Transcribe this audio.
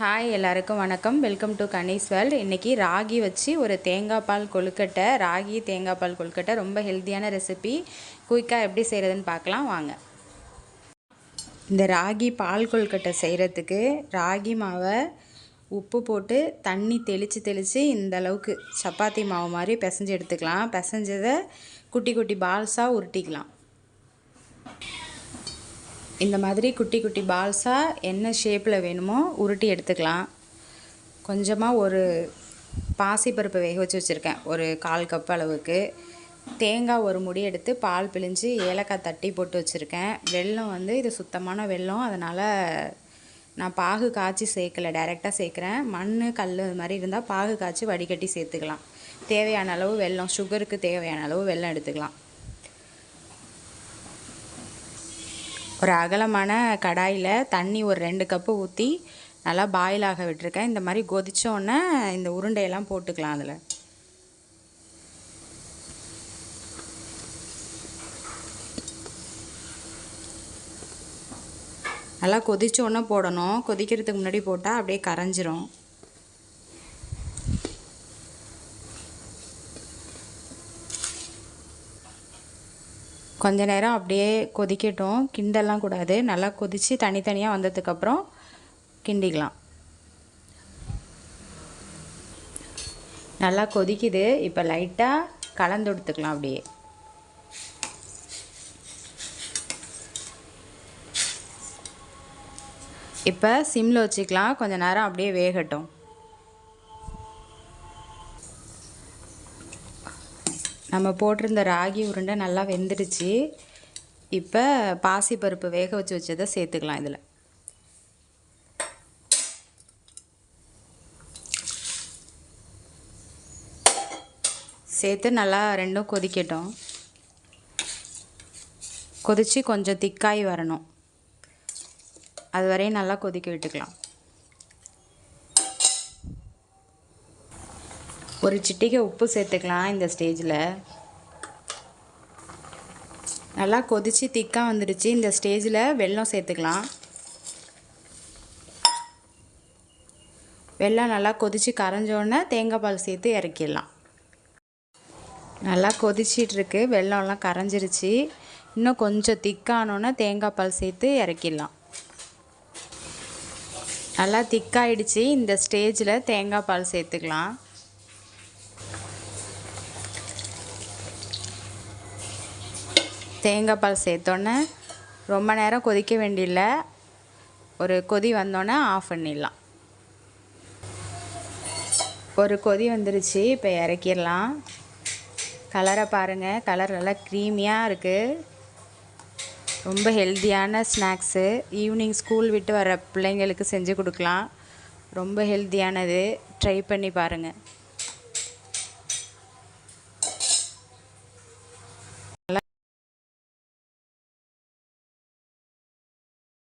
Hi எல்லாருக்கும் வணக்கம். Welcome to Kani's world. இன்றைக்கி ராகி வச்சு ஒரு தேங்காய் பால் கொழுக்கட்டை, ராகி தேங்காய் பால் கொழுக்கட்டை ரொம்ப ஹெல்த்தியான ரெசிபி. குயிக்காக எப்படி செய்கிறதுன்னு பார்க்கலாம் வாங்க. இந்த ராகி பால் கொழுக்கட்டை செய்கிறதுக்கு ராகி மாவை உப்பு போட்டு தண்ணி தெளித்து இந்த அளவுக்கு சப்பாத்தி மாவு மாதிரி பிசைஞ்சு எடுத்துக்கலாம். பிசைஞ்சதை குட்டி குட்டி பால்ஸாக உருட்டிக்கலாம். இந்த மாதிரி குட்டி குட்டி பால்ஸாக என்ன ஷேப்பில் வேணுமோ உருட்டி எடுத்துக்கலாம். கொஞ்சமாக ஒரு பாசிப்பருப்பு வேக வச்சு வச்சுருக்கேன், ஒரு 1/4 கப் அளவுக்கு. தேங்காய் ஒரு முடி எடுத்து பால் பிழிஞ்சு ஏலக்காய் தட்டி போட்டு வச்சுருக்கேன். வெல்லம் இது சுத்தமான வெல்லம், அதனால் நான் பாகு காய்ச்சி சேர்க்கலை, டைரெக்டாக சேர்க்குறேன். மண் கல் இது மாதிரி இருந்தால் பாகு காய்ச்சி வடிகட்டி சேர்த்துக்கலாம். தேவையான அளவு வெல்லம், சுகருக்கு தேவையான அளவு வெல்லம் எடுத்துக்கலாம். ஒரு அகலமான கடாயில் தண்ணி ஒரு 2 கப்பு ஊற்றி நல்லா பாயில் ஆக விட்டுருக்கேன். இந்த மாதிரி கொதித்தோடனே இந்த உருண்டையெல்லாம் போட்டுக்கலாம். அதில் நல்லா கொதித்தோடனே போடணும். கொதிக்கிறதுக்கு முன்னாடி போட்டால் அப்படியே கரைஞ்சிரும். கொஞ்ச நேரம் அப்படியே கொதிக்கட்டும், கிண்டெல்லாம் கூடாது. நல்லா கொதித்து தனித்தனியாக வந்ததுக்கப்புறம் கிண்டிக்கலாம். நல்லா கொதிக்குது. இப்போ லைட்டாக கலந்து கொடுத்துக்கலாம். அப்படியே இப்போ சிம்மில் வச்சுக்கலாம். கொஞ்சம் நேரம் அப்படியே வேகட்டும். நம்ம போட்டிருந்த ராகி உருண்டை நல்லா வெந்துடுச்சு. இப்போ பாசிப்பருப்பு வேக வச்சு வச்சதை சேர்த்துக்கலாம். இதில் சேர்த்து நல்லா ரெண்டும் கொதிக்கட்டும். கொதித்து கொஞ்சம் திக்காய் வரணும், அது வரையும் நல்லா கொதிக்க விட்டுக்கலாம். ஒரு சிட்டிகை உப்பு சேர்த்துக்கலாம். இந்த ஸ்டேஜில் நல்லா கொதித்து திக்காக வந்துடுச்சு. இந்த ஸ்டேஜில் வெல்லம் சேர்த்துக்கலாம். வெல்லம் நல்லா கொதித்து கரைஞ்சோடனே தேங்காய் பால் சேர்த்து இறக்கிடலாம். நல்லா கொதிச்சிட்ருக்கு, வெல்லம்லாம் கரைஞ்சிருச்சு. இன்னும் கொஞ்சம் திக்கானோன்னே தேங்காய் பால் சேர்த்து இறக்கிடலாம். நல்லா திக்காயிடுச்சு. இந்த ஸ்டேஜில் தேங்காய் பால் சேர்த்துக்கலாம். தேங்காய் பால் சேர்த்தோன்னே ரொம்ப நேரம் கொதிக்க வேண்டியில்லை, ஒரு கொதி வந்தோடனே ஆஃப் பண்ணிடலாம். ஒரு கொதி வந்துருச்சு, இப்போ இறக்கிடலாம். கலரை பாருங்கள், கலர் நல்லா க்ரீமியாக இருக்குது. ரொம்ப ஹெல்த்தியான ஸ்நாக்ஸு. ஈவினிங் ஸ்கூல் விட்டு வர பிள்ளைங்களுக்கு செஞ்சு கொடுக்கலாம். ரொம்ப ஹெல்த்தியானது, ட்ரை பண்ணி பாருங்கள்.